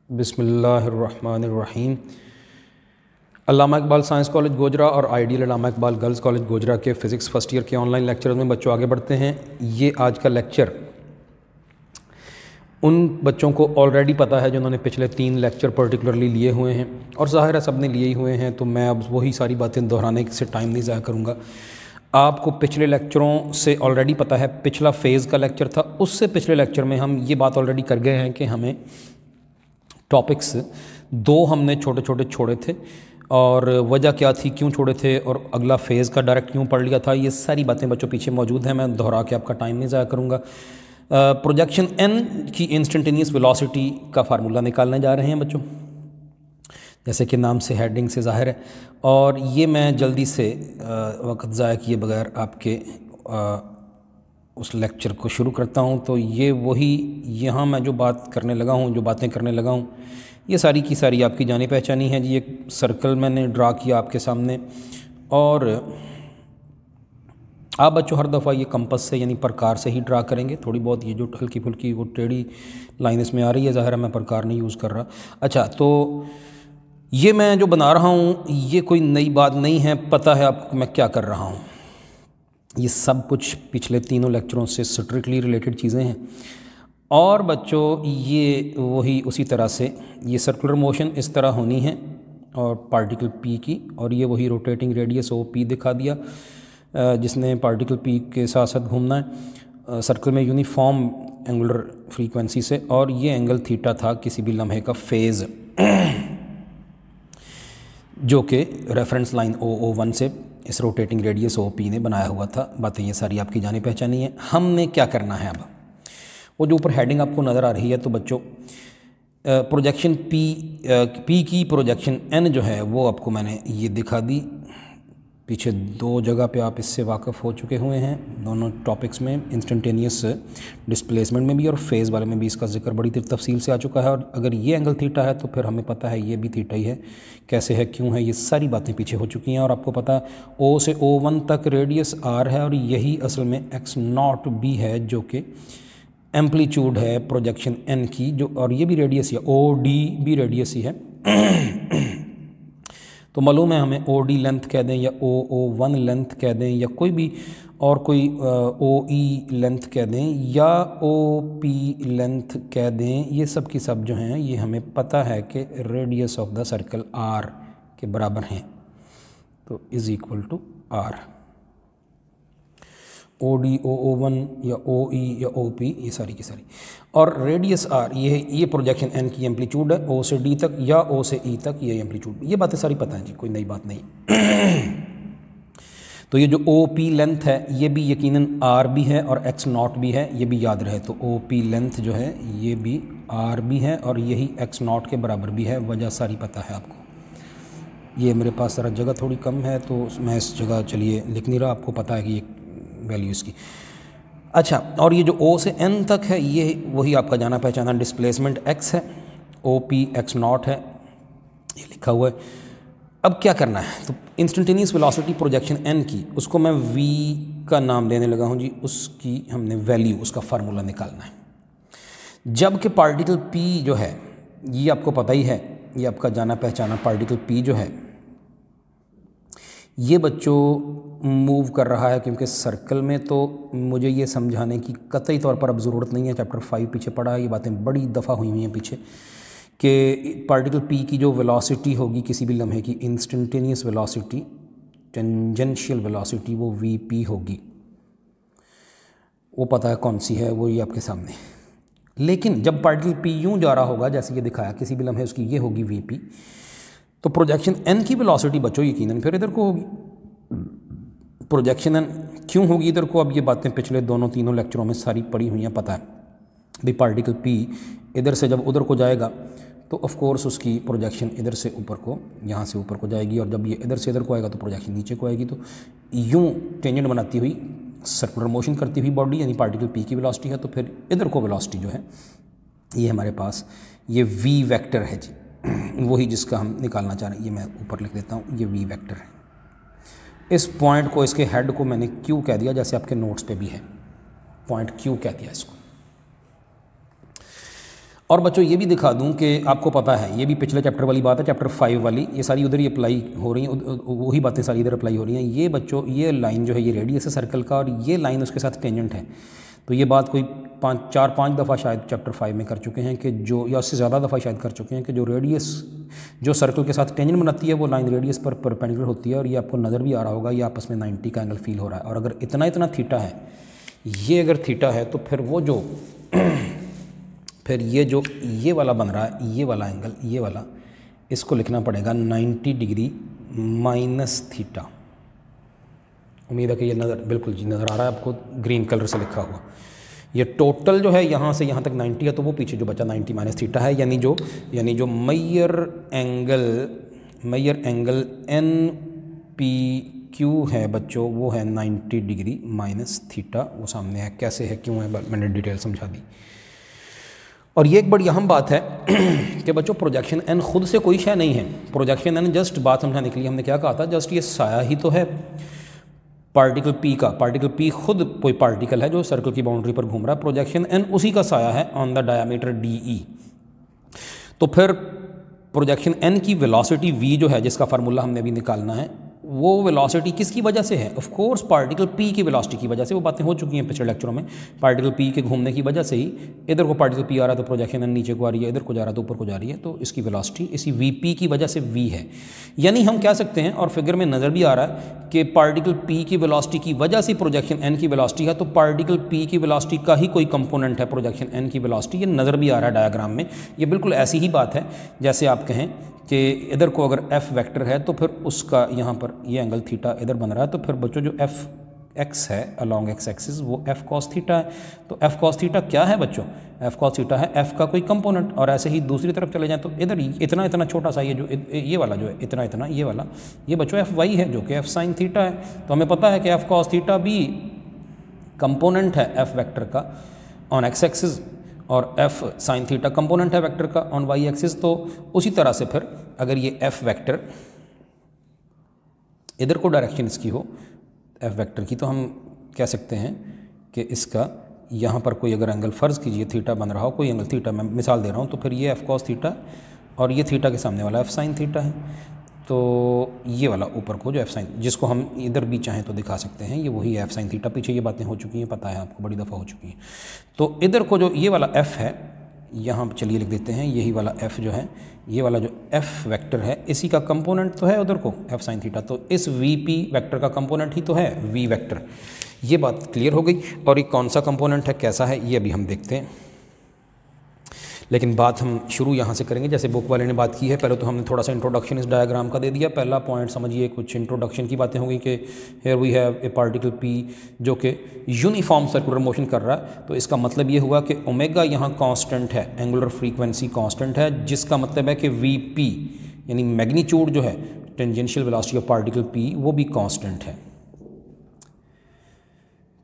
बिस्मिल्लाहिर्रहमानिर्रहीम। अल्लामा Iqbal science college Gojra और ideal अल्लामा Iqbal girls college Gojra के फ़िज़िक्स फ़र्स्ट ईयर के ऑनलाइन लेक्चर में बच्चों आगे बढ़ते हैं। ये आज का लेक्चर उन बच्चों को ऑलरेडी पता है जिन्होंने पिछले 3 लेक्चर पर्टिकुलरली लिए हुए हैं, और ज़ाहिर है सब ने लिए ही हुए हैं, तो मैं अब वही सारी बातें दोहराने से टाइम नहीं ज़ाया करूँगा। आपको पिछले लेक्चरों से ऑलरेडी पता है, पिछला फ़ेज़ का लेक्चर था, उससे पिछले लेक्चर में हम ये बात ऑलरेडी कर गए हैं कि हमें टॉपिक्स 2 हमने छोटे छोटे छोड़े थे और वजह क्या थी, क्यों छोड़े थे, और अगला फ़ेज़ का डायरेक्ट क्यों पढ़ लिया था। ये सारी बातें बच्चों पीछे मौजूद हैं, मैं दोहरा के आपका टाइम नहीं ज़ाया करूँगा। प्रोजेक्शन एन की इंस्टेंटेनियस वेलोसिटी का फार्मूला निकालने जा रहे हैं बच्चों, जैसे कि नाम से, हेडिंग से ज़ाहिर है। और ये मैं जल्दी से वक्त ज़ाया किए बगैर आपके उस लेक्चर को शुरू करता हूँ। तो ये वही यहाँ मैं जो बात करने लगा हूँ, जो बातें करने लगा हूँ, ये सारी की सारी आपकी जानी पहचानी है जी। एक सर्कल मैंने ड्रा किया आपके सामने, और आप बच्चों हर दफ़ा ये कंपस से यानी प्रकार से ही ड्रा करेंगे। थोड़ी बहुत ये जो हल्की फुल्की वो टेढ़ी लाइन इसमें आ रही है, ज़ाहिर है मैं प्रकार नहीं यूज़ कर रहा। अच्छा, तो ये मैं जो बना रहा हूँ ये कोई नई बात नहीं है, पता है आपको मैं क्या कर रहा हूँ। ये सब कुछ पिछले 3 लेक्चरों से स्ट्रिक्टली रिलेटेड चीज़ें हैं। और बच्चों ये वही उसी तरह से ये सर्कुलर मोशन इस तरह होनी है और पार्टिकल पी की, और ये वही रोटेटिंग रेडियस ओ पी दिखा दिया जिसने पार्टिकल पी के साथ साथ घूमना है सर्कल में यूनिफॉर्म एंगुलर फ्रीक्वेंसी से, और ये एंगल थीटा था किसी भी लम्हे का फेज़ जो कि रेफरेंस लाइन O1 से इस रोटेटिंग रेडियस OP ने बनाया हुआ था। बातें ये सारी आपकी जानी पहचानी है। हमने क्या करना है अब, वो जो ऊपर हेडिंग आपको नज़र आ रही है, तो बच्चों प्रोजेक्शन P की प्रोजेक्शन N जो है वो आपको मैंने ये दिखा दी। पीछे 2 जगह पे आप इससे वाकिफ़ हो चुके हुए हैं, दोनों टॉपिक्स में, इंस्टेंटेनियस डिस्प्लेसमेंट में भी और फेज़ वाले में भी इसका जिक्र बड़ी तफसील से आ चुका है। और अगर ये एंगल थीटा है तो फिर हमें पता है ये भी थीटा ही है, कैसे है, क्यों है, ये सारी बातें पीछे हो चुकी हैं। और आपको पता है O से O1 तक रेडियस R है, और यही असल में x0 भी है जो कि एम्पलीट्यूड है प्रोजेक्शन N की, जो, और ये भी रेडियस है, OD भी रेडियस ही है। तो मालूम है हमें OD लेंथ कह दें या OO1 लेंथ कह दें या कोई भी और कोई OE लेंथ कह दें या OP लेंथ कह दें, ये सब की सब जो हैं ये हमें पता है कि radius of the circle R के बराबर हैं, तो is equal to R। OD OO1 या OE या OP ये सारी की सारी, और रेडियस R ये प्रोजेक्शन N की एम्पलीट्यूड है, O से D तक या O से E तक ये एम्पलीट्यूड। ये बातें सारी पता हैं जी, कोई नई बात नहीं। तो ये जो OP लेंथ है ये भी यकीनन R भी है और x0 भी है, ये भी याद रहे। तो OP लेंथ जो है ये भी R भी है और यही x0 के बराबर भी है, वजह सारी पता है आपको। ये मेरे पास ज़रा जगह थोड़ी कम है तो मैं इस जगह चलिए लिख नहीं रहा, आपको पता है कि ये वैल्यू इसकी। अच्छा, और ये जो O से N तक है ये वही आपका जाना पहचाना डिस्प्लेसमेंट x है, OP x0 है, ये लिखा हुआ है। अब क्या करना है, तो इंस्टेंटेनियस वेलोसिटी प्रोजेक्शन N की, उसको मैं V का नाम देने लगा हूँ जी, उसकी हमने वैल्यू, उसका फार्मूला निकालना है। जबकि पार्टिकल P जो है ये आपको पता ही है, ये आपका जाना पहचाना पार्टिकल P जो है ये बच्चों मूव कर रहा है, क्योंकि सर्कल में तो मुझे ये समझाने की कतई तौर पर अब ज़रूरत नहीं है, चैप्टर 5 पीछे पढ़ा है, ये बातें बड़ी दफ़ा हुई हैं पीछे, कि पार्टिकल P की जो वेलोसिटी होगी किसी भी लम्हे की, इंस्टेंटेनियस वेलोसिटी, टेंजेंशियल वेलोसिटी, वो VP होगी। वो पता है कौन सी है, वो ये आपके सामने। लेकिन जब पार्टिकल P यूँ जा रहा होगा, जैसे ये दिखाया, किसी भी लम्हे उसकी ये होगी VP, तो प्रोजेक्शन N की वेलोसिटी बच्चों यकीनन फिर इधर को होगी। प्रोजेक्शन N क्यों होगी इधर को, अब ये बातें पिछले 2-3 लेक्चरों में सारी पड़ी हुई हैं, पता है भी पार्टिकल P इधर से जब उधर को जाएगा तो ऑफ कोर्स उसकी प्रोजेक्शन इधर से ऊपर को, यहाँ से ऊपर को जाएगी, और जब ये इधर से इधर को आएगा तो प्रोजेक्शन नीचे को आएगी। तो यूँ टेंजेंट बनाती हुई सर्कुलर मोशन करती हुई बॉडी यानी पार्टिकल P की वेलोसिटी है, तो फिर इधर को वेलोसिटी जो है ये हमारे पास ये V वेक्टर है जी, वही जिसका हम निकालना चाह रहे हैं। ये मैं ऊपर लिख देता हूँ, ये V वेक्टर है। इस पॉइंट को, इसके हेड को मैंने Q कह दिया, जैसे आपके नोट्स पे भी है, पॉइंट Q कह दिया इसको। और बच्चों ये भी दिखा दूं कि आपको पता है, ये भी पिछले चैप्टर वाली बात है, चैप्टर 5 वाली, ये सारी उधर ही अप्लाई हो रही हैं, वही बातें सारी इधर अप्लाई हो रही हैं। ये बच्चों ये लाइन जो है ये रेडियस है सर्कल का और ये लाइन उसके साथ टेंजेंट है। तो ये बात कोई 4-5 दफ़ा शायद चैप्टर 5 में कर चुके हैं कि जो, या उससे ज़्यादा दफ़ा शायद कर चुके हैं कि जो रेडियस जो सर्कल के साथ टेंजेंट बनाती है वो लाइन रेडियस पर परपेंडिकुलर होती है। और ये आपको नज़र भी आ रहा होगा, ये आपस में 90 का एंगल फील हो रहा है। और अगर इतना इतना थीटा है, ये अगर थीटा है, तो फिर वो जो फिर ये जो ये वाला बन रहा है, ये वाला एंगल, ये वाला, इसको लिखना पड़ेगा 90 डिग्री माइनस थीटा। उम्मीद है कि ये नज़र बिल्कुल जी नज़र आ रहा है आपको, ग्रीन कलर से लिखा हुआ। ये टोटल जो है यहाँ से यहाँ तक 90 है, तो वो पीछे जो बचा 90 माइनस थीटा है, यानी जो Maihar angle N P Q है बच्चों, वो है 90 डिग्री माइनस थीटा। वो सामने है, कैसे है, क्यों है, मैंने डिटेल समझा दी। और ये एक बड़ी अहम बात है कि बच्चों प्रोजेक्शन एन खुद से कोई शय नहीं है। प्रोजेक्शन एन जस्ट बात समझाने के लिए हमने क्या कहा था, जस्ट ये साया ही तो है पार्टिकल पी का। पार्टिकल पी खुद कोई पार्टिकल है जो सर्कल की बाउंड्री पर घूम रहा है। प्रोजेक्शन एन उसी का साया है ऑन द डायमीटर डी। तो फिर प्रोजेक्शन एन की वेलोसिटी वी जो है, जिसका फार्मूला हमने अभी निकालना है, वो वेलोसिटी किसकी वजह से है? ऑफ कोर्स पार्टिकल पी की वेलोसिटी की वजह से। वो बातें हो चुकी हैं पिछले लेक्चरों में। पार्टिकल पी के घूमने की वजह से ही इधर को पार्टिकल पी आ रहा है तो प्रोजेक्शन एन नीचे को आ रही है, इधर को जा रहा है तो ऊपर को जा रही है, तो इसकी वेलोसिटी इसी वी पी की वजह से वी है। यानी हम कह सकते हैं, और फिगर में नज़र भी आ रहा है कि पार्टिकल पी की वेलोसिटी की वजह से प्रोजेक्शन एन की वेलोसिटी है, तो पार्टिकल पी की वेलोसिटी का ही कोई कंपोनेंट है प्रोजेक्शन एन की वेलोसिटी। ये नज़र भी आ रहा है डायग्राम में। ये बिल्कुल ऐसी ही बात है जैसे आप कहें कि इधर को अगर एफ वेक्टर है तो फिर उसका यहाँ पर ये एंगल थीटा इधर बन रहा है, तो फिर बच्चों जो एफ एक्स है अलॉन्ग एक्स एक्सिस, वो एफ कॉस थीटा है। तो एफ कॉस थीटा क्या है बच्चों? एफ कॉस थीटा है एफ का कोई कंपोनेंट। और ऐसे ही दूसरी तरफ चले जाएं तो इधर इतना इतना छोटा सा ये वाला जो है इतना इतना ये वाला, ये बच्चों एफ वाई है जो कि एफ साइन थीटा है। तो हमें पता है कि एफ कॉस थीटा भी कंपोनेंट है एफ वेक्टर का ऑन एक्स एक्सिस, और एफ साइन थीटा कंपोनेंट है वेक्टर का ऑन वाई एक्सिस। तो उसी तरह से फिर अगर ये एफ वेक्टर इधर को डायरेक्शन इसकी हो एफ वेक्टर की, तो हम कह सकते हैं कि इसका यहाँ पर कोई अगर एंगल फ़र्ज़ कीजिए थीटा बन रहा हो, कोई एंगल थीटा, मैं मिसाल दे रहा हूँ, तो फिर ये एफ कॉस थीटा और ये थीटा के सामने वाला एफ साइन थीटा है। तो ये वाला ऊपर को जो एफ साइन, जिसको हम इधर भी चाहें तो दिखा सकते हैं, ये वही एफ साइन थीटा। पीछे ये बातें हो चुकी हैं, पता है आपको, बड़ी दफ़ा हो चुकी हैं। तो इधर को जो ये वाला एफ है, यहाँ चलिए लिख देते हैं, यही वाला एफ जो है, ये वाला जो एफ वेक्टर है, इसी का कंपोनेंट तो है उधर को एफ साइन थीटा। तो इस वी पी वेक्टर का कंपोनेंट ही तो है वी वेक्टर। ये बात क्लियर हो गई। और ये कौन सा कंपोनेंट है, कैसा है, ये अभी हम देखते हैं। लेकिन बात हम शुरू यहाँ से करेंगे जैसे बुक वाले ने बात की है। पहले तो हमने थोड़ा सा इंट्रोडक्शन इस डायग्राम का दे दिया। पहला पॉइंट समझिए, कुछ इंट्रोडक्शन की बातें हो गई कि here we have a particle P जो कि यूनिफॉर्म सर्कुलर मोशन कर रहा है। तो इसका मतलब ये हुआ कि ओमेगा यहाँ कांस्टेंट है, एंगुलर फ्रीक्वेंसी कांस्टेंट है, जिसका मतलब है कि वी पी यानी मैग्नीट्यूड जो है tangential velocity of particle P, वो भी कांस्टेंट है,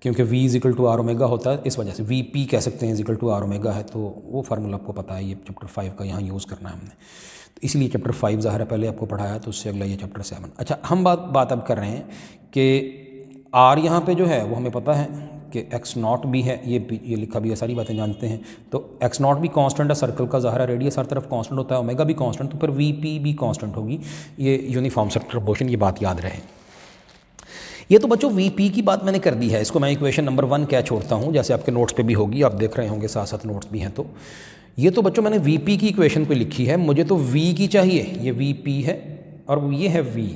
क्योंकि v is equal to R omega होता है, इस वजह से वी पी कह सकते हैं is equal to R omega है। तो वो फार्मूला आपको पता है, ये चैप्टर 5 का यहाँ यूज़ करना है हमने, तो इसलिए चैप्टर 5 ज़ाहिर है पहले आपको पढ़ाया, तो उससे अगला ये चैप्टर 7। अच्छा, हम बात अब कर रहे हैं कि आर यहाँ पे जो है वो हमें पता है कि एक्स नॉट भी है, ये लिखा भी है, सारी बातें जानते हैं। तो एक्स नॉट भी कांस्टेंट है, सर्कल का ज़ाहिर है रेडियस हर तरफ कांस्टेंट होता है, ओमेगा भी कांस्टेंट, तो फिर वी पी भी कांस्टेंट होगी। ये यूनिफॉर्म सर्कुलर मोशन, ये बात याद रहे। ये तो बच्चों वी पी की बात मैंने कर दी है, इसको मैं इक्वेशन नंबर 1 क्या छोड़ता हूँ, जैसे आपके नोट्स पे भी होगी, आप देख रहे होंगे, साथ साथ नोट्स भी हैं। तो ये तो बच्चों मैंने वी पी की इक्वेशन पे लिखी है, मुझे तो वी की चाहिए, ये वी पी है और ये है वी,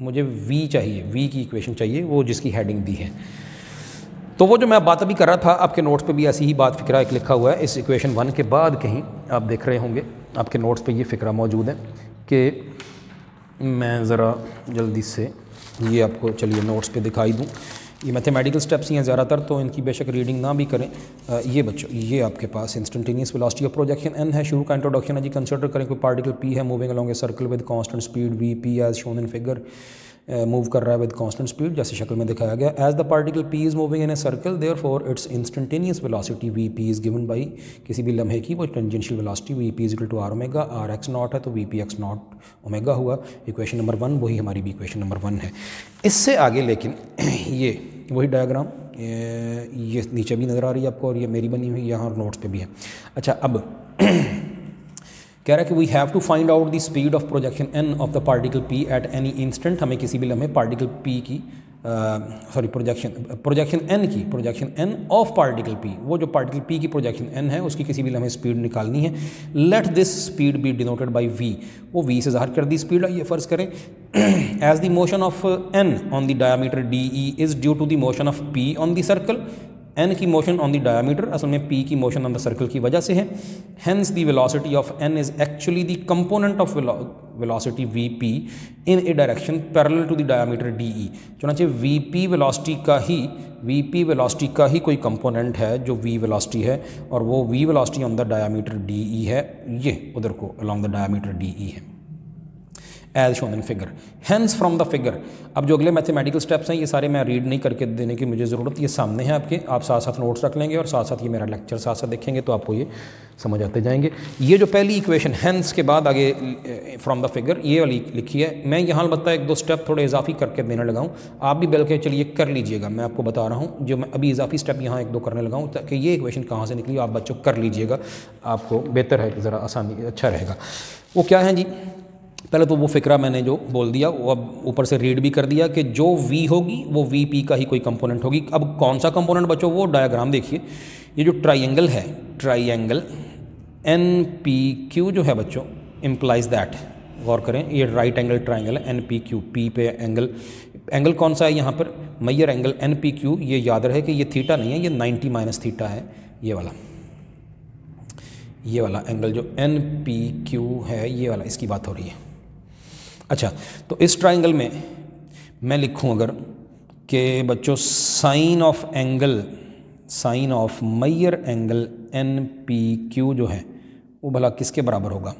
मुझे वी चाहिए, वी की इक्वेशन चाहिए, वो जिसकी हेडिंग दी है। तो वो जो मैं बात अभी कर रहा था, आपके नोट्स पे भी ऐसी ही बात फ़िक्रा एक लिखा हुआ है, इस इक्वेशन 1 के बाद कहीं आप देख रहे होंगे आपके नोट्स पे ये फ़िक्रा मौजूद है कि मैं ज़रा जल्दी से ये आपको चलिए नोट्स पे दिखाई दूँ। ये मैथमेटिकल स्टेप्स ही हैं ज़्यादातर, तो इनकी बेशक रीडिंग ना भी करें। ये बच्चों, ये आपके पास instantaneous velocity of projection N है, शुरू का इंट्रोडक्शन है जी। कंसिडर करें कोई पार्टिकल पी है moving along a circle with constant speed v P as shown in figure, move कर रहा है विद कांस्टेंट स्पीड, जैसे शक्ल में दिखाया गया। As the particle P is moving in a circle, therefore its instantaneous velocity we P is given by, किसी भी लम्हे की वो tangential velocity we P is equal to R omega, R x naught है तो V P x naught omega हुआ। Equation number 1 वही हमारी भी इक्वेशन नंबर 1 है। इससे आगे लेकिन ये वही डायग्राम, ये नीचे भी नज़र आ रही है आपको, और ये मेरी बनी हुई यहाँ नोट्स पे भी है। अच्छा, अब कह रहा है कि we have to find out the speed of projection N of the particle P at any instant. हमें किसी भी लम्हे पार्टिकल पी की projection N of particle P, वो जो पार्टिकल पी की प्रोजेक्शन एन है उसकी किसी भी लम्हे स्पीड निकालनी है। Let this speed be denoted by V, वो वी से ज़ाहिर कर दी स्पीड। ये फ़र्ज़ करें as the motion of N on the diameter D E is due to the motion of P on the circle. N की मोशन ऑन द डायमीटर असल में पी की मोशन ऑन द सर्कल की वजह से है। Hence the velocity of N is actually the component of velocity we P in a direction parallel to the diameter D E. चुनांचे v P velocity का ही कोई कंपोनेंट है जो वी वेलोसिटी है, और वो v velocity on the diameter D E है, ये उधर को along the diameter D E है as shown in figure. Hence from the figure, अब जो अगले मैथमेटिकल स्टेप्स हैं ये सारे मैं रीड नहीं करके देने की मुझे ज़रूरत, ये सामने है आपके, आप साथ साथ नोट्स रख लेंगे और साथ साथ ये मेरा लेक्चर साथ साथ देखेंगे तो आपको ये समझ आते जाएंगे। ये जो पहली इक्वेशन हैंस के बाद आगे फ्रॉम द फिगर ये वाली लिखी है, मैं यहाँ अलबत्ता एक दो स्टेप थोड़े इजाफी करके देने लगा हूँ, आप भी बल्कि चलिए कर लीजिएगा। मैं आपको बता रहा हूँ जो मैं अभी इजाफी स्टेप यहाँ एक दो करने लगा हूँ ताकि ये इक्वेशन कहाँ से निकली आप बच्चों कर लीजिएगा, आपको बेहतर है, ज़रा आसानी अच्छा रहेगा। वो क्या है जी, पहले तो वो फ़िक्रा मैंने जो बोल दिया वो अब ऊपर से रीड भी कर दिया कि जो V होगी वो VP का ही कोई कंपोनेंट होगी। अब कौन सा कंपोनेंट बच्चों, वो डायग्राम देखिए, ये जो ट्राइंगल है, ट्राइंगल NPQ जो है बच्चों इम्प्लाइज दैट, गौर करें ये राइट एंगल ट्राइंगल है NPQ, P पे एंगल कौन सा है यहाँ पर, मेजर एंगल NPQ। ये याद रहे कि ये थीटा नहीं है, ये 90 माइनस थीटा है, ये वाला एंगल जो NPQ है ये वाला, इसकी बात हो रही है। अच्छा, तो इस ट्राइंगल में मैं लिखूं अगर कि बच्चों sine of measure angle NPQ जो है वो भला किसके बराबर होगा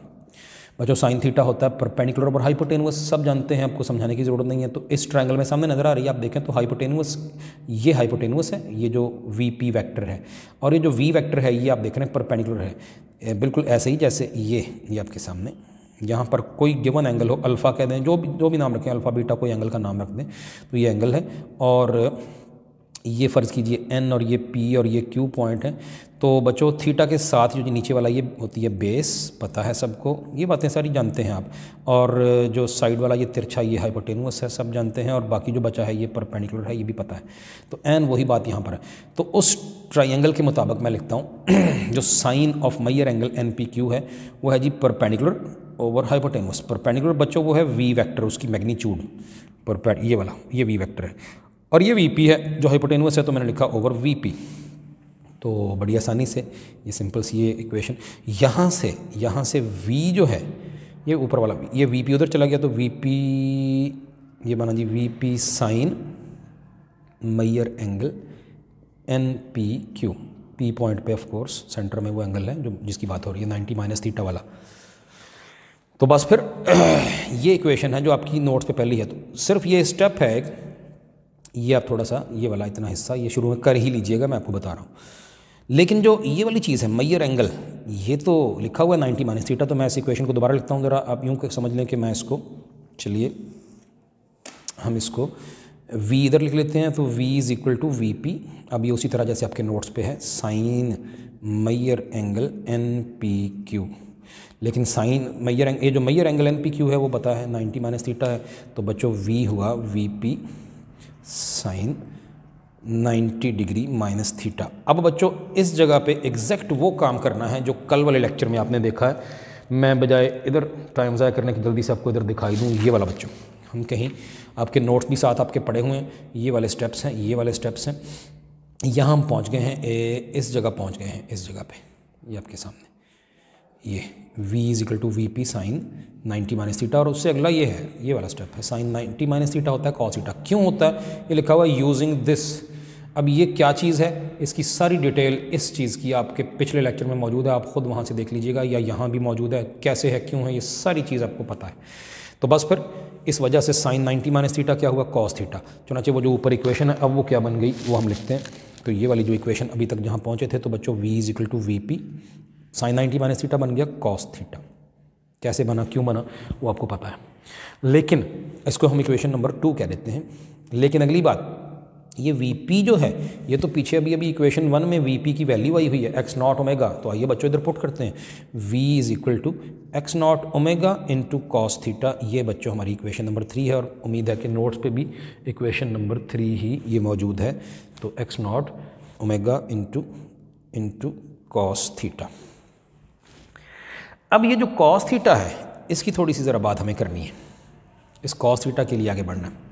बच्चों। साइन थीटा होता है परपेंडिकुलर और हाइपोटेनुअस, सब जानते हैं, आपको समझाने की ज़रूरत नहीं है। तो इस ट्रायंगल में सामने नज़र आ रही है, आप देखें तो हाइपोटेनुअस, ये हाइपोटेनुअस है, ये जो VP वेक्टर है, और ये जो V वेक्टर है ये आप देख रहे हैं परपेंडिकुलर है, बिल्कुल ऐसे ही जैसे ये आपके सामने। यहाँ पर कोई गिवन एंगल हो, अल्फ़ा कह दें, जो भी नाम रखें, अल्फ़ा बीटा कोई एंगल का नाम रख दें, तो ये एंगल है। और ये फ़र्ज़ कीजिए N और ये P और ये Q पॉइंट है। तो बच्चों थीटा के साथ जो नीचे वाला ये होती है बेस, पता है सबको, ये बातें सारी जानते हैं आप। और जो साइड वाला ये तिरछा ये हाइपोटेनुअस है, सब जानते हैं, और बाकी जो बचा है ये परपेंडिकुलर है, ये भी पता है। तो N वही बात यहाँ पर है। तो उस ट्रायंगल के मुताबिक मैं लिखता हूँ जो sine of measure angle NPQ है वो है जी परपेंडिकुलर ओवर हाइपोटेनुअस। परपेंडिकुलर बच्चों वो है V वेक्टर, उसकी मैग्नीट्यूड ये वाला, ये V वेक्टर है, और ये VP है जो हाइपोटेनुअस है, तो मैंने लिखा ओवर VP। तो बड़ी आसानी से ये सिंपल सी ये इक्वेशन, यहाँ से V जो है ये ऊपर वाला ये VP उधर चला गया, तो VP ये बना जी VP sine measure angle NPQ, P point पे ऑफ कोर्स सेंटर में वो एंगल है जो जिसकी बात हो रही है 90 माइनस थीटा वाला। तो बस फिर ये इक्वेशन है जो आपकी नोट्स पे पहली है। तो सिर्फ ये स्टेप है एक, ये आप थोड़ा सा ये वाला इतना हिस्सा ये शुरू में कर ही लीजिएगा, मैं आपको बता रहा हूँ। लेकिन जो ये वाली चीज़ है मेजर एंगल, ये तो लिखा हुआ है 90 माइनस थीटा, तो मैं इस इक्वेशन को दोबारा लिखता हूँ, ज़रा आप यूँ समझ लें कि मैं इसको, चलिए हम इसको V इधर लिख लेते हैं, तो V is equal to VP। अब ये उसी तरह जैसे आपके नोट्स पे है साइन मेजर एंगल NPQ, लेकिन साइन मेजर ये जो मेजर एंगल NPQ है वो पता है 90 माइनस थीटा है, तो बच्चों V हुआ VP sine 90 degree minus theta. अब बच्चों इस जगह पे एग्जैक्ट वो काम करना है जो कल वाले लेक्चर में आपने देखा है। मैं बजाय इधर टाइम ज़ाया करने की जल्दी से आपको इधर दिखाई दूँ, ये वाला बच्चों, हम कहीं आपके नोट्स भी साथ आपके पढ़े हुए हैं, ये वाले स्टेप्स हैं, ये वाले स्टेप्स हैं। यहाँ हम पहुँच गए हैं, इस जगह पहुँच गए हैं, इस जगह पे ये आपके सामने ये V is equal to VP sine 90 minus theta, और उससे अगला ये है, ये वाला स्टेप है साइन 90 माइनस थीटा होता है कॉस थीटा। क्यों होता है ये लिखा हुआ है यूजिंग दिस। अब ये क्या चीज़ है, इसकी सारी डिटेल इस चीज़ की आपके पिछले लेक्चर में मौजूद है, आप ख़ुद वहाँ से देख लीजिएगा, या यहाँ भी मौजूद है, कैसे है, क्यों है, ये सारी चीज़ आपको पता है। तो बस फिर इस वजह से साइन 90 माइनस थीटा क्या हुआ, कॉस थीटा। चुनाचे वो जो ऊपर इक्वेशन है अब वो क्या बन गई वो हम लिखते हैं। तो ये वाली जो इक्वेशन अभी तक जहाँ पहुँचे थे, तो बच्चों V is equal to VP sine 90 minus theta बन गया कॉस थीटा। कैसे बना, क्यों बना, वो आपको पता है, लेकिन इसको हम इक्वेशन नंबर 2 कह देते हैं। लेकिन अगली बात, ये Vp जो है ये तो पीछे अभी इक्वेशन 1 में Vp की वैल्यू आई हुई है x नॉट ओमेगा। तो आइए बच्चों इधर पुट करते हैं, v is equal to x naught omega into cos theta. ये बच्चों हमारी इक्वेशन नंबर 3 है, और उम्मीद है कि नोट्स पे भी इक्वेशन नंबर 3 ही ये मौजूद है। तो x naught omega into cos theta. अब ये जो कॉस थीटा है इसकी थोड़ी सी ज़रा बात हमें करनी है। इस कॉस थीटा के लिए आगे बढ़ना है।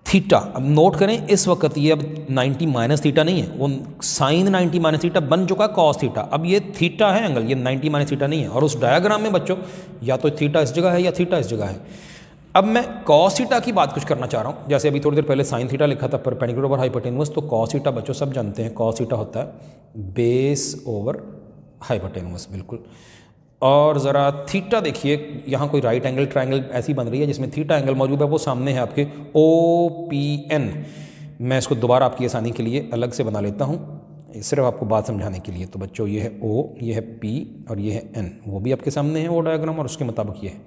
थीटा, अब नोट करें इस वक्त ये अब 90 माइनस थीटा नहीं है, वो साइन 90 माइनस थीटा बन चुका कॉस थीटा। अब ये थीटा है एंगल, ये 90 माइनस थीटा नहीं है। और उस डायग्राम में बच्चों या तो थीटा इस जगह है या थीटा इस जगह है। अब मैं कॉस थीटा की बात कुछ करना चाह रहा हूँ। जैसे अभी थोड़ी देर पहले साइन थीटा लिखा था परपेंडिकुलर ओवर हाइपोटेन्यूस, तो कॉस थीटा बच्चों सब जानते हैं कॉस थीटा होता है बेस ओवर हाइपोटेन्यूस, बिल्कुल। और ज़रा थीटा देखिए, यहाँ कोई राइट एंगल ट्रायंगल ऐसी बन रही है जिसमें थीटा एंगल मौजूद है, वो सामने है आपके OPN। मैं इसको दोबारा आपकी आसानी के लिए अलग से बना लेता हूँ, सिर्फ आपको बात समझाने के लिए। तो बच्चों ये है O, ये है P और ये है N, वो भी आपके सामने है वो डायग्राम, और उसके मुताबिक ये है।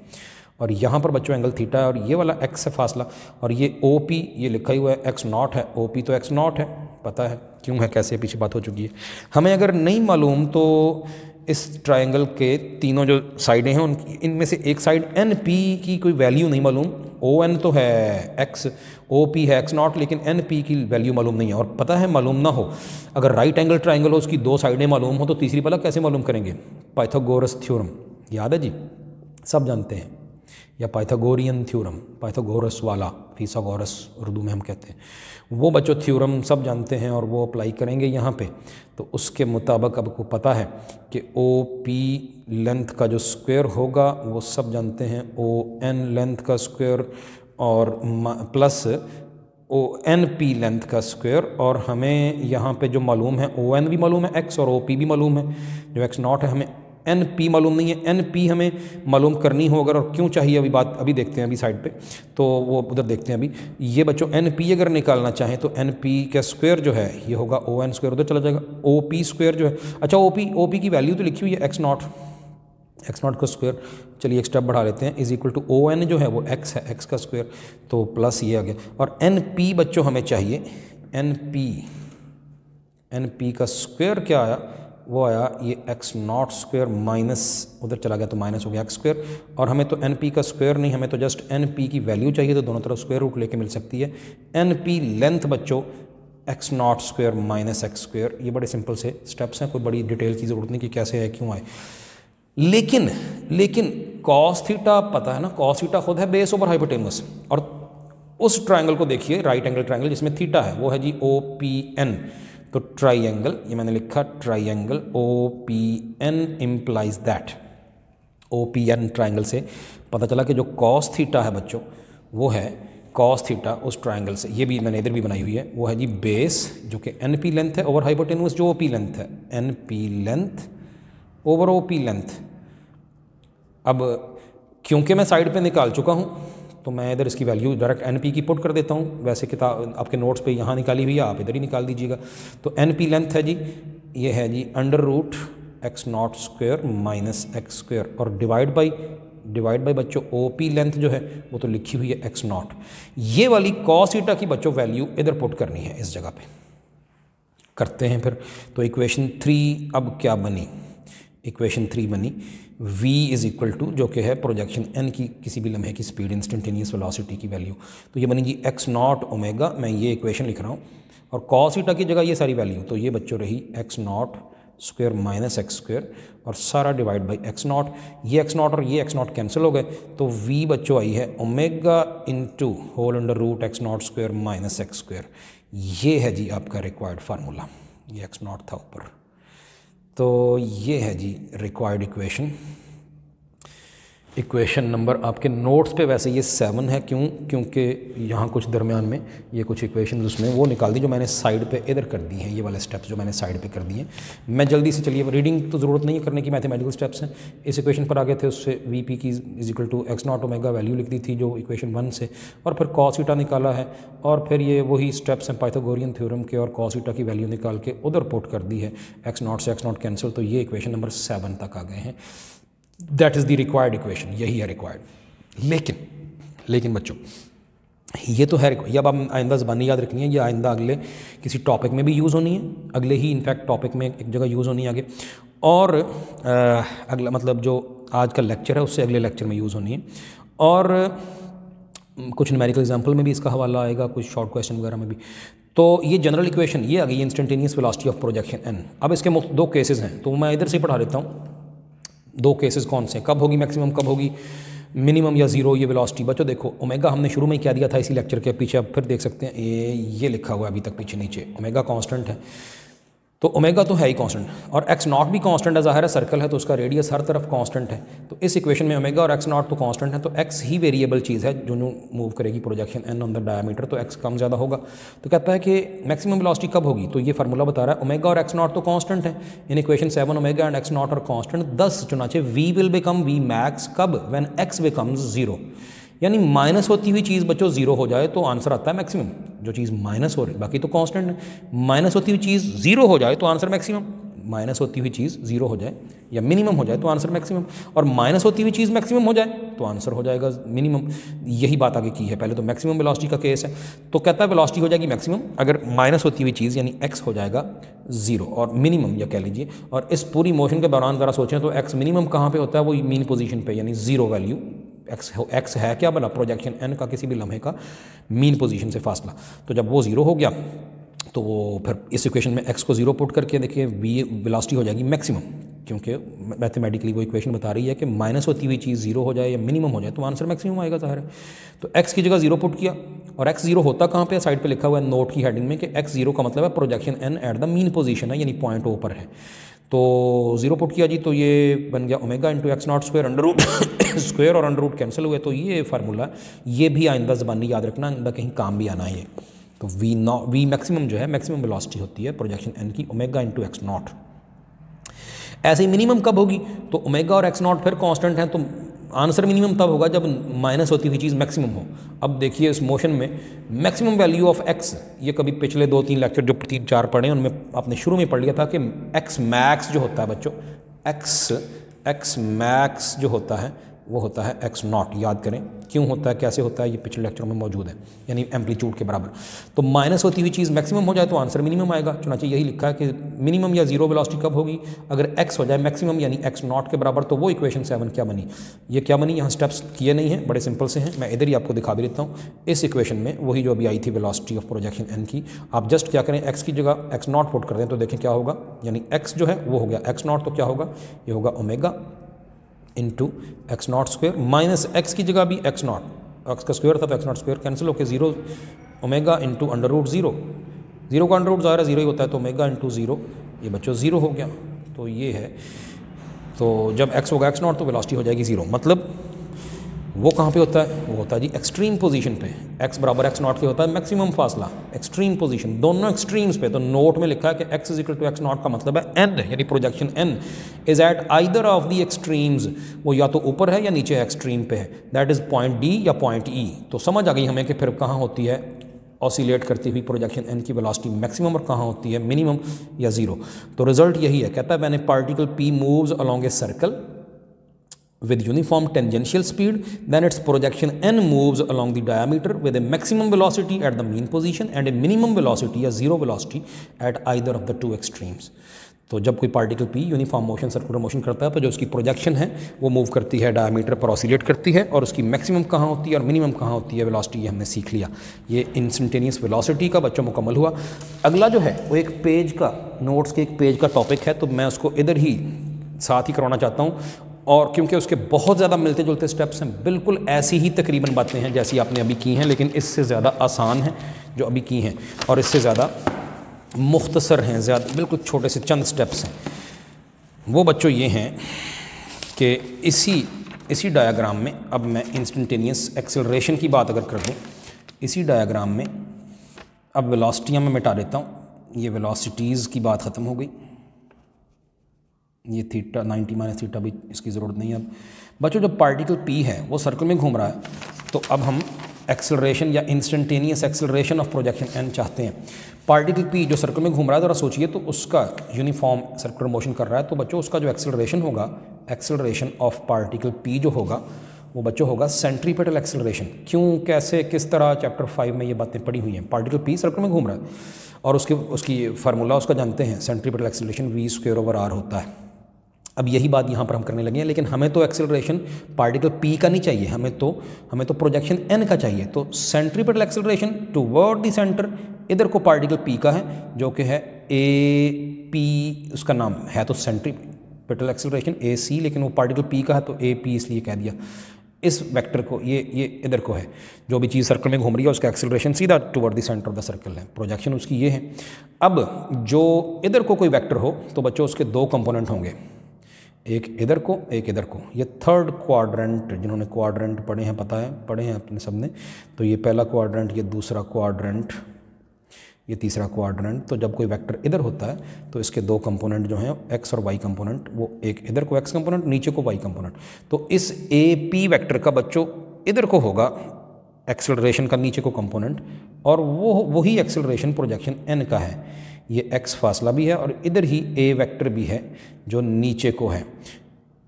और यहाँ पर बच्चों एंगल थीटा है, और ये वाला x है फासला, और ये OP ये लिखा ही हुआ है x नॉट है, OP तो x नॉट है, पता है क्यों है, कैसे पीछे बात हो चुकी है। हमें अगर नहीं मालूम तो इस ट्रायंगल के तीनों जो साइडें हैं उनकी इनमें से एक साइड NP की कोई वैल्यू नहीं मालूम। ON तो है x, OP है x नॉट, लेकिन NP की वैल्यू मालूम नहीं है। और पता है मालूम ना हो, अगर राइट एंगल ट्रायंगल हो उसकी दो साइडें मालूम हो तो तीसरी पलक कैसे मालूम करेंगे? पाइथागोरस थ्योरम याद है जी, सब जानते हैं, या पाइथागोरियन थ्योरम, पाइथागोरस वाला, फिसागोरस उर्दू में हम कहते हैं, वो बच्चों थ्योरम सब जानते हैं और वो अप्लाई करेंगे यहाँ पे। तो उसके मुताबिक आपको पता है कि OP लेंथ का जो स्क्वायर होगा वो सब जानते हैं, ON लेंथ का स्क्वायर और प्लस NP लेंथ का स्क्वायर। और हमें यहाँ पे जो मालूम है ON भी मालूम है x, और OP भी मालूम है, जो x नॉट है हमें NP मालूम नहीं है, NP हमें मालूम करनी होगा। और क्यों चाहिए अभी बात अभी देखते हैं, अभी साइड पे तो वो उधर देखते हैं। अभी ये बच्चों NP अगर निकालना चाहें तो NP का स्क्वायर जो है ये होगा ON स्क्वायर, उधर चला जाएगा OP स्क्वायर जो है। अच्छा OP की वैल्यू तो लिखी हुई है x नॉट का स्क्वायर, चलिए एक स्टेप बढ़ा लेते हैं, इज इक्वल टू ON जो है वो x है, x का स्क्वायर, तो प्लस ये आ गया। और NP बच्चों हमें चाहिए, NP का स्क्वायर क्या आया, वो आया ये x नॉट स्क्वायर माइनस, उधर चला गया तो माइनस हो गया x स्क्वायर। और हमें तो NP का स्क्वायर नहीं, हमें तो जस्ट NP की वैल्यू चाहिए, तो दोनों तरफ स्क्वायर रूट लेके मिल सकती है। NP लेंथ बच्चों x not square minus x square, ये बड़े सिंपल से स्टेप्स हैं, कोई बड़ी डिटेल की ज़रूरत नहीं कि कैसे है क्यों आए। लेकिन कॉस थीटा पता है ना, कॉस थीटा खुद है बेस ओवर हाइपोटेन्यूस। और उस ट्रायंगल को देखिए, राइट एंगल ट्रायंगल जिसमें थीटा है, वो है जी OPN। तो ट्राइंगल, ये मैंने लिखा triangle OPN implies that, OPN triangle से पता चला कि जो कॉस थीटा है बच्चों वो है कॉस थीटा उस ट्राइंगल से, ये भी मैंने इधर भी बनाई हुई है, वो है जी बेस जो कि NP लेंथ है ओवर हाइपोटेन्यूस, जो OP लेंथ है NP length over OP length. अब क्योंकि मैं साइड पे निकाल चुका हूँ तो मैं इधर इसकी वैल्यू डायरेक्ट NP की पुट कर देता हूँ। वैसे किताब आपके नोट्स पे यहाँ निकाली हुई है, आप इधर ही निकाल दीजिएगा। तो NP लेंथ है जी, ये है जी under root x not square minus x square, और डिवाइड बाई बच्चों OP लेंथ जो है वो तो लिखी हुई है x नॉट। ये वाली कॉस थीटा की बच्चों वैल्यू इधर पुट करनी है, इस जगह पे करते हैं फिर। तो इक्वेशन 3 अब क्या बनी, इक्वेशन 3 बनी v इज़ इक्वल टू, जो कि है प्रोजेक्शन n की किसी भी लम्हे की स्पीड, इंस्टेंटेनियस वेलोसिटी की वैल्यू, तो ये बनेगी x नॉट ओमेगा, मैं ये इक्वेशन लिख रहा हूँ, और कॉस थीटा की जगह ये सारी वैल्यू, तो ये बच्चों रही x not square minus x square, और सारा डिवाइड बाई x नॉट। ये x नॉट और ये x नॉट कैंसिल हो गए, तो v बच्चों आई है omega into whole under root x not square minus x square. ये है जी आपका रिक्वायर्ड फार्मूला, ये x नॉट था ऊपर, तो ये है जी रिक्वायर्ड इक्वेशन नंबर आपके नोट्स पे वैसे ये 7 है, क्योंकि यहाँ कुछ दरमियान में ये कुछ इक्वेशन उसमें वो निकाल दी जो मैंने साइड पे इधर कर दी हैं, ये वाले स्टेप्स जो मैंने साइड पे कर दिए। मैं जल्दी से, चलिए रीडिंग तो ज़रूरत नहीं है करने की, मैथमेटिकल स्टेप्स हैं। इस इक्वेशन पर आ गए थे, उससे VP की is equal to x naught omega value लिख दी थी जो इक्वेशन 1 से, और फिर कॉस थीटा निकाला है, और फिर ये वही स्टेप्स हैं पाइथागोरियन थ्योरम के, और कॉस थीटा की वैल्यू निकाल के उधर पुट कर दी है, x नॉट से x नॉट कैंसिल, तो ये इक्वेशन नंबर 7 तक आ गए हैं। That is the required equation, यही है रिक्वायर्ड। लेकिन बच्चों ये तो है। ये अब हम आइंदा ज़बानी याद रखनी है, ये आइंदा अगले किसी टॉपिक में भी यूज़ होनी है, अगले ही इनफैक्ट टॉपिक में एक जगह यूज़ होनी है आगे, और अगला मतलब जो आज का लेक्चर है उससे अगले लेक्चर में यूज़ होनी है, और कुछ न्यूमेरिकल एग्जांपल में भी इसका हवाला आएगा, कुछ शॉर्ट क्वेश्चन वगैरह में भी। तो ये जनरल इक्वेशन ये आ गई instantaneous velocity of projection N. अब इसके मुख्त दो केसेस हैं, तो मैं इधर से पढ़ा देता हूँ। दो केसेस कौन से, कब होगी मैक्सिमम, कब होगी मिनिमम या ज़ीरो ये वेलोसिटी। बच्चों देखो ओमेगा हमने शुरू में क्या दिया था इसी लेक्चर के पीछे, अब फिर देख सकते हैं ये लिखा हुआ है अभी तक पीछे नीचे, ओमेगा कांस्टेंट है, तो ओमेगा तो है ही कांस्टेंट, और एक्स नॉट भी कांस्टेंट है, ज़ाहिर है सर्कल है तो उसका रेडियस हर तरफ कांस्टेंट है। तो इस इक्वेशन में ओमेगा और एक्स नॉट तो कांस्टेंट है, तो एक्स ही वेरिएबल चीज़ है जो मूव करेगी projection N on the diameter, तो एक्स कम ज़्यादा होगा। तो कहता है कि मैक्सिमम वेलोसिटी कब होगी, तो ये फार्मूला बता रहा है ओमेगा और एक्स नॉट तो कांस्टेंट है in equation 7, omega and x naught are constant, thus चुनाचे V will become V max कब, व्हेन एक्स बिकम्स जीरो। यानी माइनस होती हुई चीज़ बच्चों जीरो हो जाए तो आंसर आता है मैक्सिमम। जो चीज़ माइनस हो रही, बाकी तो कांस्टेंट है, माइनस होती हुई चीज़ जीरो हो जाए तो आंसर मैक्सिमम, माइनस होती हुई चीज़ जीरो हो जाए या मिनिमम हो जाए तो आंसर मैक्सिमम, और माइनस होती हुई चीज़ मैक्सिमम हो जाए तो आंसर हो जाएगा मिनिमम। यही बात आगे की है, पहले तो मैक्सिमम वेलोसिटी का केस है, तो कहता है वेलोसिटी हो जाएगी मैक्सिमम अगर माइनस होती हुई चीज़ यानी एक्स हो जाएगा जीरो, और मिनिमम या कह लीजिए, और इस पूरी मोशन के दौरान ज़रा सोचें तो एक्स मिनिमम कहाँ पर होता है, वो मीन पोजिशन पर, यानी जीरो वैल्यू एक्स है क्या बना, प्रोजेक्शन एन का किसी भी लम्हे का मीन पोजीशन से फासला। तो जब वो ज़ीरो हो गया तो वो फिर इस इक्वेशन में एक्स को ज़ीरो पुट करके देखिए वी वेलोसिटी हो जाएगी मैक्सिमम, क्योंकि मैथमेटिकली वो इक्वेशन बता रही है कि माइनस होती हुई चीज़ जीरो हो जाए या मिनिमम हो जाए तो आंसर मैक्सिमम आएगा ज़ाहिर है। तो एक्स की जगह जीरो पुट किया, और एक्स जीरो होता कहाँ पे, साइड पे लिखा हुआ है नोट की हेडिंग में कि एक्स जीरो का मतलब है projection N at the mean position है, यानी पॉइंट ओ पर है। तो जीरो पुट किया जी, तो ये बन गया omega into x naught square, under root square और अंडर रूट कैंसिल हुए। तो ये फार्मूला, ये भी आइंदा ज़बानी याद रखना, आइंदा कहीं काम भी आना है ये। तो वी मैक्सिमम जो है, मैक्सिमम वेलोसिटी होती है प्रोजेक्शन एन की ओमेगा इंटू एक्स नॉट। ऐसे ही मिनिमम कब होगी, तो ओमेगा और एक्स नॉट फिर कांस्टेंट है, तो आंसर मिनिमम तब होगा जब माइनस होती हुई चीज़ मैक्सिमम हो। अब देखिए इस मोशन में मैक्सिमम वैल्यू ऑफ एक्स, ये कभी पिछले 2-3 लेक्चर जो 3-4 पढ़े हैं उनमें आपने शुरू में पढ़ लिया था कि एक्स मैक्स जो होता है बच्चों, एक्स मैक्स जो होता है वो होता है एक्स नॉट। याद करें क्यों होता है, कैसे होता है, ये पिछले लेक्चर में मौजूद है, यानी एम्पलीट्यूड के बराबर। तो माइनस होती हुई चीज़ मैक्सिमम हो जाए तो आंसर मिनिमम आएगा, चुनाचे यही लिखा है कि मिनिमम या जीरो वेलोसिटी कब होगी, अगर एक्स हो जाए मैक्सिमम यानी एक्स नॉट के बराबर। तो वो इक्वेशन 7 क्या बनी, ये क्या बनी, यहाँ स्टेप्स किए नहीं हैं, बड़े सिंपल से हैं, मैं इधर ही आपको दिखा भी देता हूँ। इस इक्वेशन में वही जो अभी आई थी वेलोसिटी ऑफ प्रोजेक्शन एन की, आप जस्ट क्या करें, एक्स की जगह एक्स नॉट पुट कर दें तो देखें क्या होगा, यानी एक्स जो है वो हो गया एक्स नॉट, तो क्या होगा, ये होगा omega into x naught square, minus x की जगह भी एक्स नॉट, एक्स का स्क्वायर था तो एक्स नॉट स्क्वायर कैंसिल होकर zero, omega into under root zero, zero का अंडर रूट ज़ाहिर है जीरो ही होता है, तो ओमेगा इंटू ज़ीरो, ये बच्चों ज़ीरो हो गया। तो ये है, तो जब एक्स होगा एक्स नॉट तो वेलोसिटी हो जाएगी ज़ीरो। मतलब वो कहाँ पे होता है, वो होता है जी एक्सट्रीम पोजीशन पे, एक्स बराबर एक्स नॉट के होता है मैक्सिमम फासला, एक्सट्रीम पोजीशन, दोनों एक्सट्रीम्स पे। तो नोट में लिखा है कि x is equal to x naught का मतलब है एन, यानी projection N is at either of the extremes, वो या तो ऊपर है या नीचे एक्सट्रीम पे है, दैट इज पॉइंट डी या पॉइंट ई। तो समझ आ गई हमें कि फिर कहाँ होती है ऑसिलेट करती हुई प्रोजेक्शन एन की वेलोसिटी मैक्सिमम, और कहाँ होती है मिनिमम या जीरो। तो रिजल्ट यही है, कहता है when A particle P moves along a circle with uniform tangential speed, then its projection n moves along the diameter with a maximum velocity at the mean position and a minimum velocity या zero velocity at either of the two extremes। तो जब कोई particle P uniform motion circular motion करता है तो जो उसकी projection है वो मूव करती है डायमीटर पर ऑसिलेट करती है, और उसकी मैक्सिमम कहाँ होती है और मिनिमम कहाँ होती है वेलोसिटी, ये हमने सीख लिया। ये इंस्टेंटेनियस वेलोसिटी का बच्चों मुकम्मल हुआ। अगला जो है वो एक पेज का, नोट्स के एक पेज का टॉपिक है, तो मैं उसको इधर ही साथ ही करवाना चाहता हूँ, और क्योंकि उसके बहुत ज़्यादा मिलते जुलते स्टेप्स हैं, बिल्कुल ऐसी ही तकरीबन बातें हैं जैसी आपने अभी की हैं, लेकिन इससे ज़्यादा आसान हैं जो अभी की हैं, और इससे ज़्यादा मुख्तसर हैं, ज़्यादा बिल्कुल छोटे से चंद स्टेप्स हैं। वो बच्चों ये हैं कि इसी डायग्राम में, अब मैं इंस्टेंटेनियस एक्सेलरेशन की बात अगर कर दूँ, इसी डायग्राम में अब वेलोसिटियाँ मैं मिटा देता हूँ, ये वेलोसिटीज़ की बात ख़त्म हो गई, ये थीटा 90 माइनस थीटा भी इसकी ज़रूरत नहीं है। अब बच्चों जब पार्टिकल पी है वो सर्कल में घूम रहा है, तो अब हम एक्सेलरेशन या instantaneous acceleration of projection N चाहते हैं। पार्टिकल पी जो सर्कल में घूम रहा है, ज़रा सोचिए, तो उसका यूनिफॉर्म सर्कुलर मोशन कर रहा है, तो बच्चों उसका जो एक्सेलरेशन होगा, एक्सेलरेशन ऑफ पार्टिकल पी जो होगा वो बच्चों होगा सेंट्रीपिटल एक्सेलरेशन। क्यों, कैसे, किस तरह, चैप्टर 5 में ये बातें पड़ी हुई हैं। पार्टिकल पी सर्कल में घूम रहा है और उसकी फार्मूला उसका जानते हैं, सेंट्रीपिटल एक्सेलरेशन v²/r होता है। अब यही बात यहाँ पर हम करने लगे हैं, लेकिन हमें तो एक्सेलरेशन पार्टिकल p का नहीं चाहिए, हमें तो प्रोजेक्शन n का चाहिए। तो centripetal acceleration toward the centre, इधर को पार्टिकल p का है जो कि है AP, उसका नाम है तो सेंट्रीपिटल एक्सेलरेशन AC, लेकिन वो पार्टिकल p का है तो AP इसलिए कह दिया। इस वेक्टर को ये इधर को है, जो भी चीज़ सर्कल में घूम रही है उसका एक्सेलरेशन सीधा toward the centre of the circle है, प्रोजेक्शन उसकी ये है। अब जो इधर को कोई वेक्टर हो तो बच्चों उसके दो कंपोनेंट होंगे, एक इधर को एक इधर को। ये थर्ड क्वाड्रेंट, जिन्होंने क्वाड्रेंट पढ़े हैं पता है, पढ़े हैं अपने सबने, तो ये पहला क्वाड्रेंट, ये दूसरा क्वाड्रेंट, ये तीसरा क्वाड्रेंट। तो जब कोई वेक्टर इधर होता है तो इसके दो कंपोनेंट जो हैं एक्स और वाई कंपोनेंट, वो एक इधर को एक्स कंपोनेंट, नीचे को वाई कंपोनेंट। तो इस AP वेक्टर का बच्चों इधर को होगा एक्सेलरेशन का नीचे को कंपोनेंट, और वही एक्सेलरेशन प्रोजेक्शन n का है। ये x फासला भी है और इधर ही a वेक्टर भी है जो नीचे को है।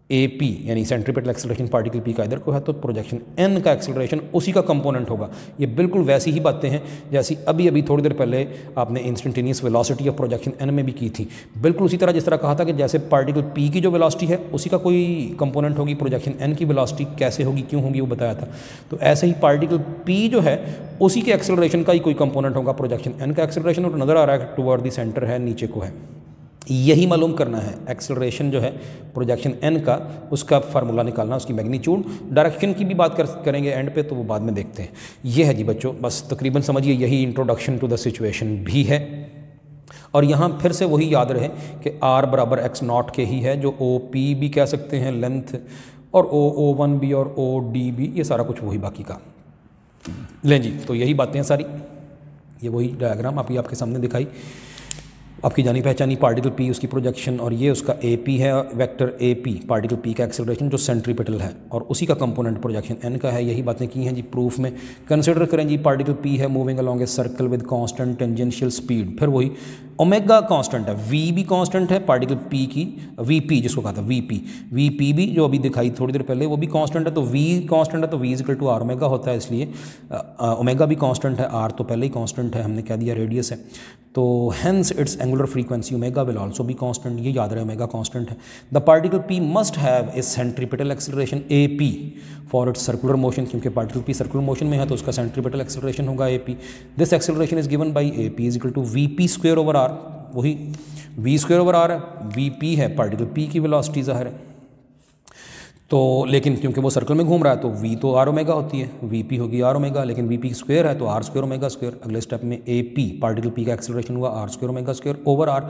AP यानी सेंट्रीपिटल एक्सेलरेशन पार्टिकल p का इधर को है, तो प्रोजेक्शन n का एक्सेलरेशन उसी का कंपोनेंट होगा। ये बिल्कुल वैसी ही बातें हैं जैसी अभी थोड़ी देर पहले आपने instantaneous velocity of projection n में भी की थी। बिल्कुल उसी तरह जिस तरह कहा था कि जैसे पार्टिकल p की जो वेलोसिटी है उसी का कोई कंपोनेंट होगी, प्रोजेक्शन n की वेलोसिटी कैसे होगी, क्यों होगी, वो बताया था। तो ऐसे ही पार्टिकल p जो है उसी के एक्सेलरेशन का ही कोई कंपोनेंट होगा प्रोजेक्शन n का एक्सेलरेशन, और नज़र आ रहा है टुवर्ड द सेंटर है, नीचे को है। यही मालूम करना है, एक्सेलरेशन जो है प्रोजेक्शन n का, उसका फार्मूला निकालना, उसकी मैग्नीट्यूड। डायरेक्शन की भी बात करेंगे एंड पे, तो वो बाद में देखते हैं। ये है जी बच्चों, बस तकरीबन समझिए यही इंट्रोडक्शन टू द सिचुएशन भी है। और यहाँ फिर से वही याद रहे कि r = x0 के ही है, जो OP भी कह सकते हैं लेंथ, और OO1 भी और OD भी, ये सारा कुछ वही बाकी का। लें जी, तो यही बातें हैं सारी। ये वही डायग्राम आपके सामने दिखाई, आपकी जानी पहचानी पार्टिकल p उसकी प्रोजेक्शन, और ये उसका AP है वेक्टर AP, पार्टिकल p का एक्सेलरेशन जो सेंट्रीपिटल है, और उसी का कंपोनेंट प्रोजेक्शन n का है। यही बातें की हैं जी प्रूफ में। कंसिडर करें जी पार्टिकल p है moving along a circle with constant tangential speed, फिर वही ओमेगा कांस्टेंट है, v भी कांस्टेंट है पार्टिकल p की, vp जिसको कहा था vp भी जो अभी दिखाई थोड़ी देर पहले, वो भी कांस्टेंट है। तो v कांस्टेंट है तो v = r ओमेगा होता है, इसलिए ओमेगा भी कांस्टेंट है, r तो पहले ही कांस्टेंट है, हमने कह दिया रेडियस है। तो hence it's angular frequency omega will also be constant, ये याद रहे ओमेगा कांस्टेंट है। The particle p must have a centripetal acceleration AP for its circular motion, क्योंकि पार्टिकल p सर्कुलर मोशन में है तो उसका सेंट्रीपिटल एक्सेलरेशन होगा AP। This acceleration is given by AP = vp²/r, वही v²/r है, vp है पार्टिकल p की वेलोसिटी ज़ाहिर है। तो लेकिन क्योंकि वो सर्कल में घूम रहा है तो v तो r ओमेगा होती है, vp होगी r ओमेगा, लेकिन vp² है तो r² ओमेगा स्क्वायर। अगले स्टेप में AP पार्टिकल p का एक्सेलरेशन हुआ r² omega square over r,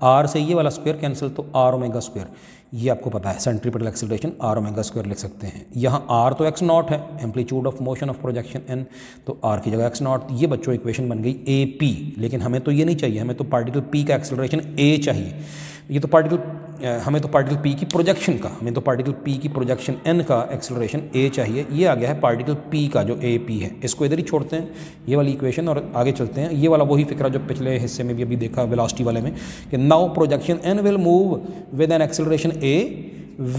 r से ये वाला स्क्वायर कैंसिल तो r ओमेगा स्क्वायर। ये आपको पता है centripetal acceleration r omega square लिख सकते हैं। यहाँ r तो x0 है, amplitude of motion of projection n, तो r की जगह x0। ये बच्चों इक्वेशन बन गई AP, लेकिन हमें तो ये नहीं चाहिए, हमें तो पार्टिकल p का एक्सेलरेशन A चाहिए। ये तो हमें तो पार्टिकल p की प्रोजेक्शन का, हमें तो पार्टिकल p की प्रोजेक्शन n का एक्सेलरेशन A चाहिए। ये आ गया है पार्टिकल p का जो AP है, इसको इधर ही छोड़ते हैं ये वाली इक्वेशन और आगे चलते हैं। ये वाला वही फिक्रा जो पिछले हिस्से में भी अभी देखा वेलोसिटी वाले में, कि now projection n will move with an acceleration A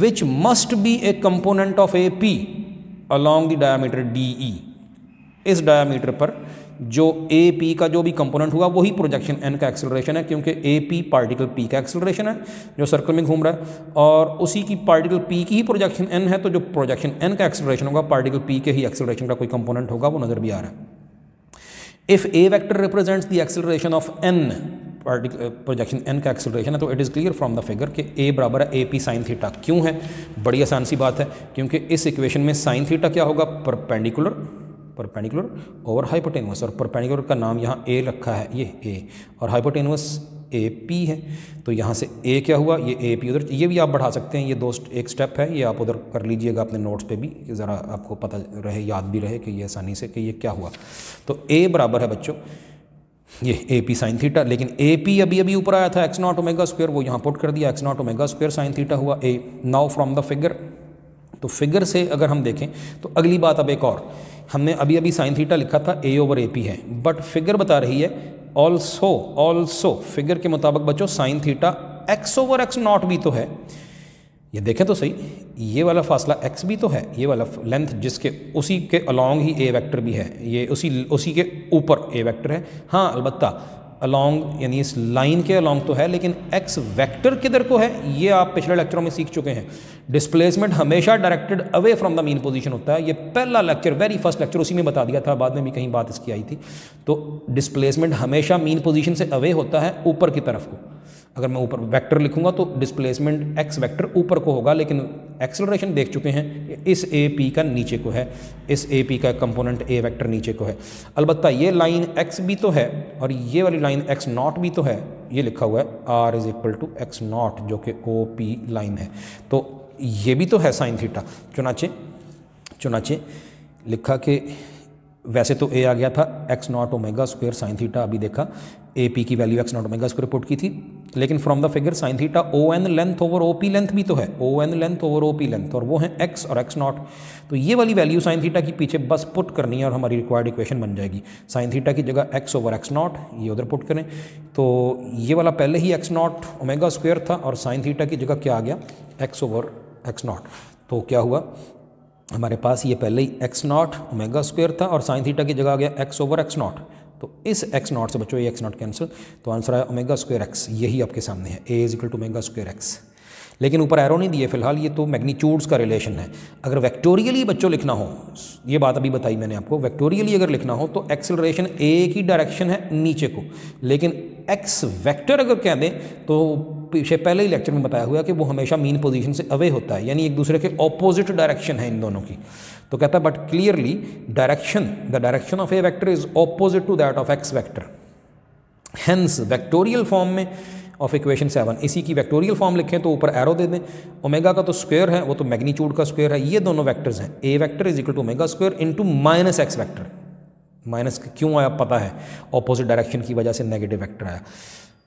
which must be A component of AP along the diameter DE। इस डायमीटर पर जो AP का जो भी कंपोनेंट हुआ वही प्रोजेक्शन n का एक्सेलरेशन है, क्योंकि AP पार्टिकल p का एक्सेलरेशन है जो सर्कल में घूम रहा है, और उसी की पार्टिकल p की ही प्रोजेक्शन n है, तो जो प्रोजेक्शन n का एक्सेलरेशन होगा पार्टिकल p के ही एक्सेलरेशन का कोई कंपोनेंट होगा, वो नज़र भी आ रहा है। If a vector represents the acceleration of n, projection n का एक्सेलरेशन है, तो it is clear from the figure कि a = AP sin थीटा। क्यों है? बड़ी आसान सी बात है, क्योंकि इस इक्वेशन में sin थीटा क्या होगा? परपेंडिकुलर ओवर हाइपोटेन्यूस, और परपेंडिकुलर का नाम यहाँ A रखा है, ये A, और हाइपोटेन्यूस AP है। तो यहाँ से A क्या हुआ, ये AP उधर, ये भी आप बढ़ा सकते हैं, ये एक स्टेप है, ये आप उधर कर लीजिएगा अपने नोट्स पे भी, ज़रा आपको पता रहे, याद भी रहे कि ये आसानी से कि ये क्या हुआ। तो A बराबर है बच्चों ये AP sin थीटा, लेकिन AP अभी ऊपर आया था x0 ओमेगा स्क्वायर, वो यहाँ पुट कर दिया, x0 omega square sin theta हुआ A। Now from the figure, तो फिगर से अगर हम देखें तो अगली बात अब एक और, हमने अभी sin थीटा लिखा था A/AP है, बट फिगर बता रही है ऑल्सो फिगर के मुताबिक बच्चों sin थीटा x/x0 भी तो है, ये देखें तो सही, ये वाला फासला x भी तो है, ये वाला लेंथ जिसके उसी के अलॉन्ग ही a वेक्टर भी है, ये उसी के ऊपर a वेक्टर है। हाँ अलबत्ता अलॉन्ग यानी इस लाइन के अलॉन्ग तो है, लेकिन x वेक्टर किधर को है ये आप पिछले लेक्चरों में सीख चुके हैं। डिस्प्लेसमेंट हमेशा directed away from the mean position होता है। ये पहला लेक्चर, वेरी फर्स्ट लेक्चर उसी में बता दिया था, बाद में भी कहीं बात इसकी आई थी। तो डिस्प्लेसमेंट हमेशा मीन पोजीशन से अवे होता है ऊपर की तरफ को। अगर मैं ऊपर वेक्टर लिखूंगा तो डिस्प्लेसमेंट x वेक्टर ऊपर को होगा, लेकिन एक्सेलरेशन देख चुके हैं इस ए पी का नीचे को है, इस ए पी का कंपोनेंट a वेक्टर नीचे को है। अलबत्ता ये लाइन x भी तो है और ये वाली लाइन x नॉट भी तो है, ये लिखा हुआ है r is equal to x naught जो कि ओ पी लाइन है। तो ये भी तो है साइन थीटा। चुनाचे लिखा कि वैसे तो a आ गया था x naught omega square sine theta, अभी देखा ए पी की value x naught omega square put की थी, लेकिन from the figure sine theta O N length over O P length भी तो है, O N length over O P length, और वो है एक्स और एक्स नॉट। तो ये वाली वैल्यू साइन थीटा की पीछे बस पुट करनी है और हमारी रिक्वायर्ड इक्वेशन बन जाएगी। साइन थीटा की जगह एक्स ओवर एक्स नॉट ये उधर पुट करें, तो ये वाला पहले ही एक्स नॉट ओमेगा स्क्वायर था और साइन थीटा की जगह क्या आ गया, एक्स ओवर एक्स नॉट। तो क्या हुआ हमारे पास, ये पहले ही एक्स नॉट ओमेगा स्क्वायर था और साइन थीटा की जगह आ गया एक्स ओवर एक्स नॉट। तो इस एक्स नॉट से बच्चों ये एक्स नॉट कैंसिल, तो आंसर आया ओमेगा स्क्वायर एक्स, यही आपके सामने है, A is equal to omega square x. लेकिन ऊपर एरो नहीं दिए फिलहाल, ये तो मैग्नीट्यूड्स का रिलेशन है। अगर वेक्टोरियली बच्चों लिखना हो, ये बात अभी बताई मैंने आपको, वेक्टोरियली अगर लिखना हो तो एक्सेलरेशन ए की डायरेक्शन है नीचे को, लेकिन एक्स वेक्टर अगर कह दें तो पीछे पहले ही लेक्चर में बताया हुआ है कि वो हमेशा मीन पोजीशन से अवे होता है, यानी एक दूसरे के ऑपोजिट डायरेक्शन है इन दोनों की। तो कहता है but clearly the direction of A vector is opposite to that of x vector, hence vectorial form में ऑफ इक्वेशन 7 इसी की वेक्टोरियल फॉर्म लिखें तो ऊपर एरो दे दें, ओमेगा का तो स्क्वायर है, वो तो मैग्नीट्यूड का स्क्वायर है, ये दोनों वेक्टर्स हैं, A vector is equal to omega square into minus x vector. Minus क्यों आया पता है, ऑपोजिट डायरेक्शन की वजह से नेगेटिव वेक्टर आया,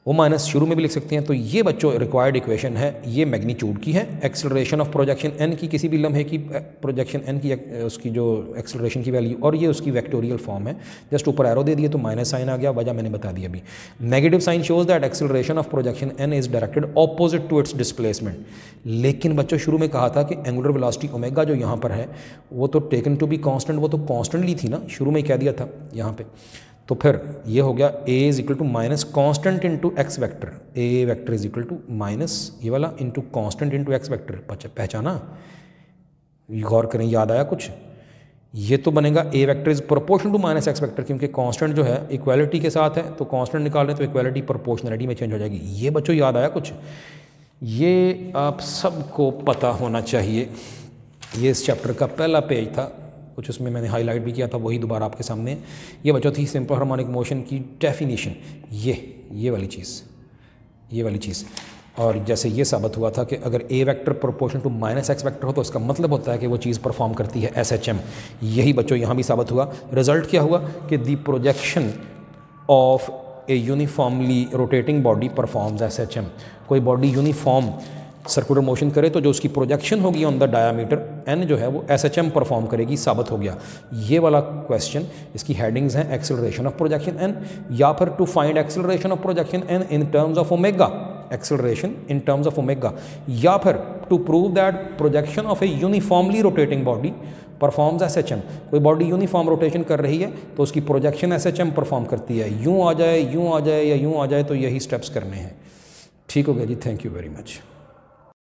वो माइनस शुरू में भी लिख सकते हैं। तो ये बच्चों रिक्वायर्ड इक्वेशन है, ये मैग्नीट्यूड की है, एक्सेलरेशन ऑफ प्रोजेक्शन एन की, किसी भी लम्हे की प्रोजेक्शन एन की उसकी जो एक्सेलरेशन की वैल्यू, और ये उसकी वेक्टोरियल फॉर्म है। जस्ट ऊपर एरो दे दिए तो माइनस साइन आ गया, वजह मैंने बता दी अभी। Negative sign shows that acceleration of projection N is directed opposite to its displacement. लेकिन बच्चों शुरू में कहा था कि एंगुलर वेलोसिटी ओमेगा जो यहाँ पर है वो तो टेकन टू बी कांस्टेंट, वो तो कांस्टेंटली थी ना, शुरू में ही कह दिया था यहाँ पे। तो फिर ये हो गया a is equal to minus constant into x vector, A vector is equal to minus ये वाला into constant into x vector. पहचाना, गौर करें, याद आया कुछ? ये तो बनेगा a vector is proportional to minus x vector, क्योंकि कांस्टेंट जो है इक्वालिटी के साथ है, तो कांस्टेंट निकाल रहे हैं तो इक्वालिटी प्रोपोर्शनलिटी में चेंज हो जाएगी। ये बच्चों याद आया कुछ? ये आप सबको पता होना चाहिए। ये इस चैप्टर का पहला पेज था, कुछ उसमें मैंने हाईलाइट भी किया था, वही दोबारा आपके सामने। ये बच्चों थी सिंपल हार्मोनिक मोशन की डेफिनेशन, ये वाली चीज़। और जैसे ये साबित हुआ था कि अगर A vector proportional to minus x vector हो तो इसका मतलब होता है कि वो चीज़ परफॉर्म करती है SHM। यही बच्चों यहाँ भी साबित हुआ। रिजल्ट क्या हुआ कि the projection of a uniformly rotating body performs SHM। कोई बॉडी यूनिफॉर्म सर्कुलर मोशन करे तो जो उसकी प्रोजेक्शन होगी ऑन द डायामीटर n जो है वो SHM परफॉर्म करेगी, साबित हो गया। ये वाला क्वेश्चन, इसकी हेडिंग्स हैं एक्सेलरेशन ऑफ प्रोजेक्शन n, या फिर to find acceleration of projection n in terms of omega, acceleration in terms of omega, या फिर to prove that projection of a uniformly rotating body performs SHM। कोई body uniform rotation कर रही है तो उसकी प्रोजेक्शन SHM परफॉर्म करती है, यूँ आ जाए या यूँ आ जाए तो यही स्टेप्स करने हैं। ठीक हो गया जी, थैंक यू वेरी मच।